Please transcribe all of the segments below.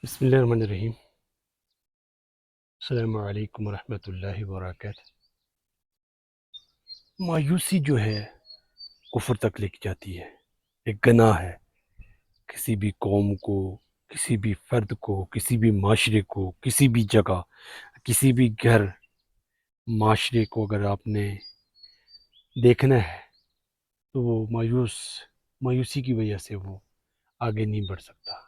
بسم اللہ الرحمن الرحیم۔ السلام علیکم ورحمۃ اللہ وبرکاتہ۔ مایوسی جو ہے کفر تک لے کے جاتی ہے، ایک گناہ ہے۔ کسی بھی قوم کو، کسی بھی فرد کو، کسی بھی معاشرے کو، کسی بھی جگہ، کسی بھی گھر معاشرے کو اگر آپ نے دیکھنا ہے تو وہ مایوسی کی وجہ سے وہ آگے نہیں بڑھ سکتا۔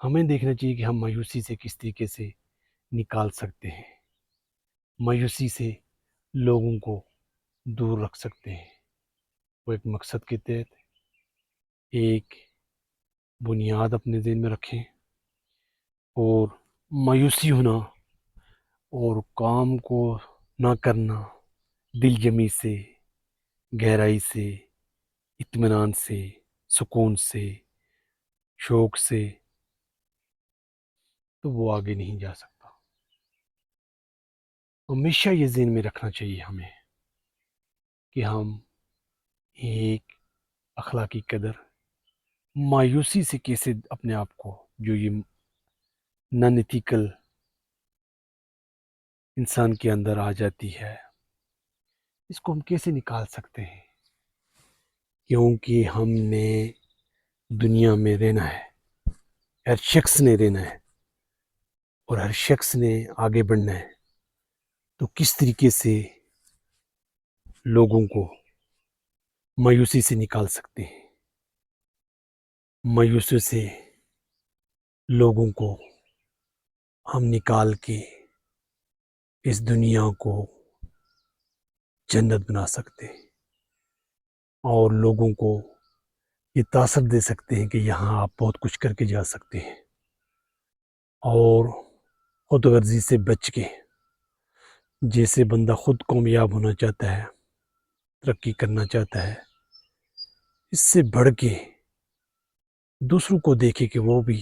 ہمیں دیکھنا چاہیے کہ ہم مایوسی سے کس طریقے سے نکال سکتے ہیں، مایوسی سے لوگوں کو دور رکھ سکتے ہیں۔ وہ ایک مقصد کے تحت ایک بنیاد اپنے ذہن میں رکھیں، اور مایوسی ہونا اور کام کو نہ کرنا دل جمی سے، گہرائی سے، اطمینان سے، سکون سے، شوق سے، تو وہ آگے نہیں جا سکتا۔ ہمیشہ یہ ذہن میں رکھنا چاہیے ہمیں کہ ہم ایک اخلاقی قدر مایوسی سے کیسے اپنے آپ کو، جو یہ نان ایتھیکل انسان کے اندر آ جاتی ہے، اس کو ہم کیسے نکال سکتے ہیں، کیونکہ ہم نے دنیا میں رہنا ہے، ہر شخص نے رہنا ہے، اور ہر شخص نے آگے بڑھنا ہے۔ تو کس طریقے سے لوگوں کو مایوسی سے نکال سکتے ہیں، مایوسی سے لوگوں کو ہم نکال کے اس دنیا کو جنت بنا سکتے ہیں، اور لوگوں کو یہ تاثر دے سکتے ہیں کہ یہاں آپ بہت کچھ کر کے جا سکتے ہیں، اور خود غرضی سے بچ کے، جیسے بندہ خود کامیاب ہونا چاہتا ہے، ترقی کرنا چاہتا ہے، اس سے بڑھ کے دوسروں کو دیکھے کہ وہ بھی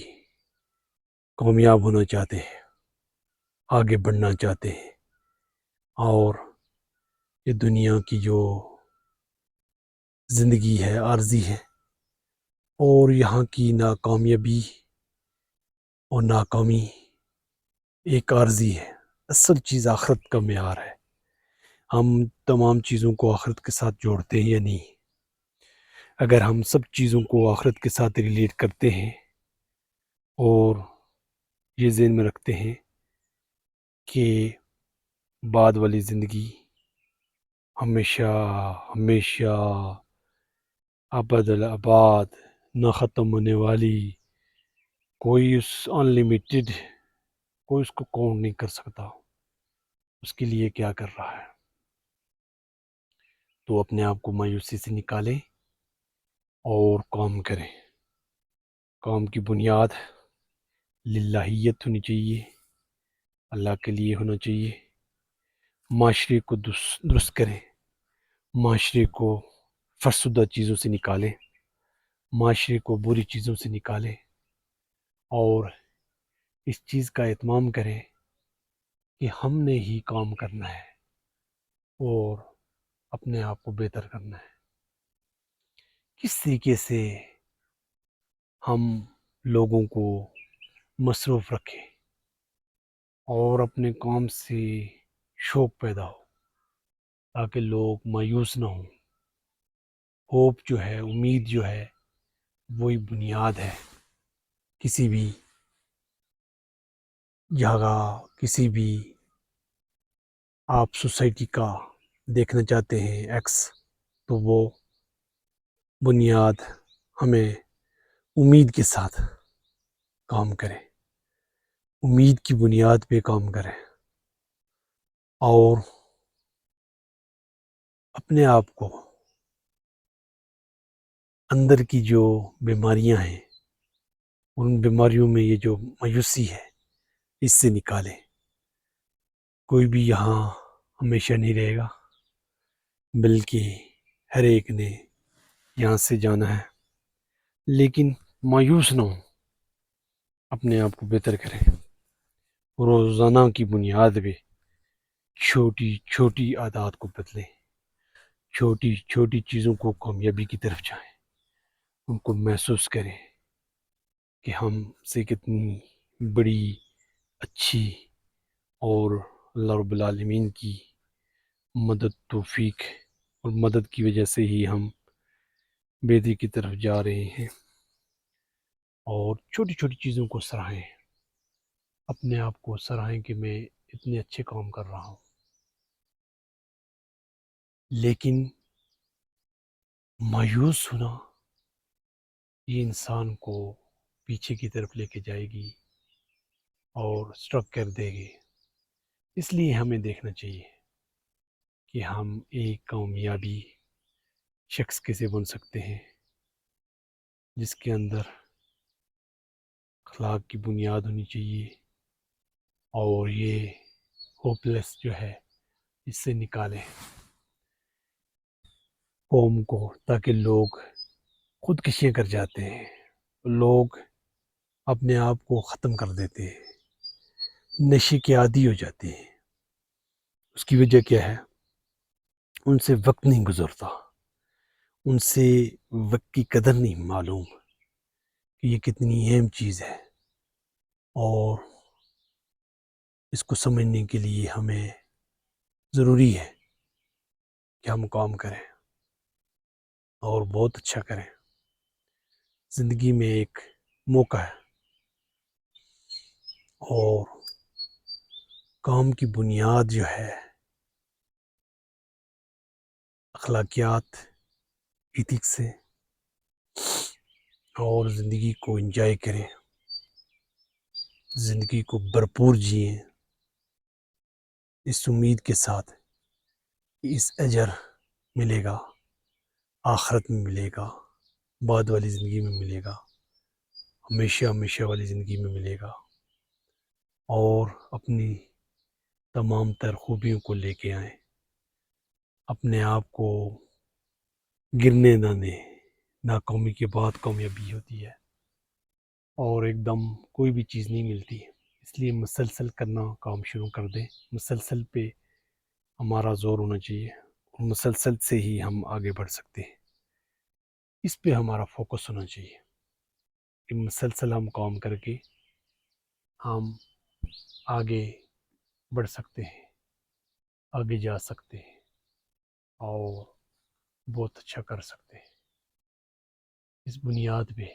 کامیاب ہونا چاہتے ہیں، آگے بڑھنا چاہتے ہیں، اور یہ دنیا کی جو زندگی ہے عارضی ہے، اور یہاں کی ناکامیابی اور ناکامی ایک عارضی ہے، اصل چیز آخرت کا معیار ہے۔ ہم تمام چیزوں کو آخرت کے ساتھ جوڑتے ہیں یا نہیں؟ اگر ہم سب چیزوں کو آخرت کے ساتھ ریلیٹ کرتے ہیں اور یہ ذہن میں رکھتے ہیں کہ بعد والی زندگی ہمیشہ ہمیشہ ابد الآباد نہ ختم ہونے والی، کوئی اس انلمیٹڈ، کوئی اس کو کاؤنٹ نہیں کر سکتا، اس کے لیے کیا کر رہا ہے؟ تو اپنے آپ کو مایوسی سے نکالیں اور کام کریں۔ کام کی بنیاد للہیت ہونی چاہیے، اللہ کے لیے ہونا چاہیے۔ معاشرے کو درست کریں، معاشرے کو فرسودہ چیزوں سے نکالیں، معاشرے کو بری چیزوں سے نکالیں، اور اس چیز کا اہتمام کریں کہ ہم نے ہی کام کرنا ہے اور اپنے آپ کو بہتر کرنا ہے۔ کس طریقے سے ہم لوگوں کو مصروف رکھیں اور اپنے کام سے شوق پیدا ہو، تاکہ لوگ مایوس نہ ہوں۔ ہوپ جو ہے، امید جو ہے، وہی بنیاد ہے کسی بھی جگہ، کسی بھی آپ سوسائٹی کا دیکھنا چاہتے ہیں ایکس، تو وہ بنیاد ہمیں امید کے ساتھ کام کریں، امید کی بنیاد پہ کام کریں، اور اپنے آپ کو اندر کی جو بیماریاں ہیں، ان بیماریوں میں یہ جو مایوسی ہے، اس سے نکالیں۔ کوئی بھی یہاں ہمیشہ نہیں رہے گا، بلکہ ہر ایک نے یہاں سے جانا ہے، لیکن مایوس نہ ہو، اپنے آپ کو بہتر کریں، روزانہ کی بنیاد پہ چھوٹی چھوٹی عادات کو بدلیں، چھوٹی چھوٹی چیزوں کو کامیابی کی طرف جائیں، ان کو محسوس کریں، کہ ہم سے کتنی بڑی اچھی اور اللہ رب العالمین کی مدد توفیق اور مدد کی وجہ سے ہی ہم بیدی کی طرف جا رہے ہیں، اور چھوٹی چھوٹی چیزوں کو سراہیں، اپنے آپ کو سراہیں کہ میں اتنے اچھے کام کر رہا ہوں. لیکن مایوس ہونا یہ انسان کو پیچھے کی طرف لے کے جائے گی اور اسٹرک کر دے گی. اس لیے ہمیں دیکھنا چاہیے کہ ہم ایک کامیابی شخص کیسے بن سکتے ہیں جس کے اندر اخلاق کی بنیاد ہونی چاہیے، اور یہ ہوپلیس جو ہے اس سے نکالیں قوم کو، تاکہ لوگ خودکشیاں کر جاتے ہیں، لوگ اپنے آپ کو ختم کر دیتے ہیں، نشے کے عادی ہو جاتے ہیں. اس کی وجہ کیا ہے؟ ان سے وقت نہیں گزرتا، ان سے وقت کی قدر نہیں معلوم کہ یہ کتنی اہم چیز ہے. اور اس کو سمجھنے کے لیے ہمیں ضروری ہے کہ ہم کام کریں اور بہت اچھا کریں. زندگی میں ایک موقع ہے، اور کام کی بنیاد جو ہے اخلاقیات، ایتھکس سے، اور زندگی کو انجوائے کریں، زندگی کو بھرپور جئیں، اس امید کے ساتھ کہ اس اجر ملے گا، آخرت میں ملے گا، بعد والی زندگی میں ملے گا، ہمیشہ ہمیشہ والی زندگی میں ملے گا. اور اپنی تمام تر خوبیوں کو لے کے آئیں، اپنے آپ کو گرنے نہ دیں. ناکامی کے بعد کامیابی ہوتی ہے، اور ایک دم کوئی بھی چیز نہیں ملتی. اس لیے مسلسل کرنا کام شروع کر دیں، مسلسل پہ ہمارا زور ہونا چاہیے، اور مسلسل سے ہی ہم آگے بڑھ سکتے ہیں. اس پہ ہمارا فوکس ہونا چاہیے کہ مسلسل ہم کام کر کے ہم آگے بڑھ سکتے ہیں، آگے جا سکتے ہیں، اور بہت اچھا کر سکتے ہیں. اس بنیاد پہ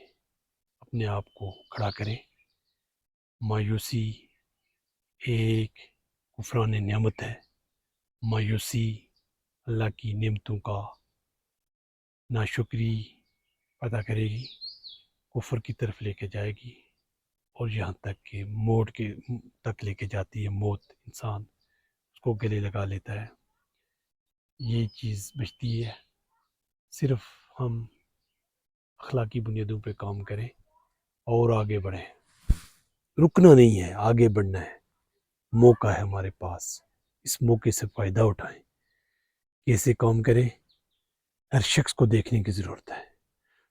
اپنے آپ کو کھڑا کریں. مایوسی ایک کفران نعمت ہے. مایوسی اللہ کی نعمتوں کا ناشکری پیدا کرے گی، کفر کی طرف لے کے جائے گی، اور یہاں تک کہ موت کے تک لے کے جاتی ہے. موت انسان اس کو گلے لگا لیتا ہے. یہ چیز بچتی ہے صرف ہم اخلاقی بنیادوں پہ کام کریں اور آگے بڑھیں. رکنا نہیں ہے، آگے بڑھنا ہے. موقع ہے ہمارے پاس، اس موقع سے فائدہ اٹھائیں. کیسے کام کریں؟ ہر شخص کو دیکھنے کی ضرورت ہے.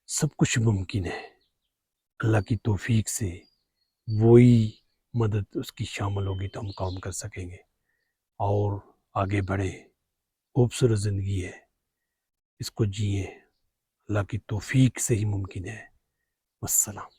سب کچھ ممکن ہے اللہ کی توفیق سے. وہی مدد اس کی شامل ہوگی تو ہم کام کر سکیں گے اور آگے بڑھیں. خوبصورت زندگی ہے، اس کو جئیں. اللہ کی توفیق سے ہی ممکن ہے. والسلام.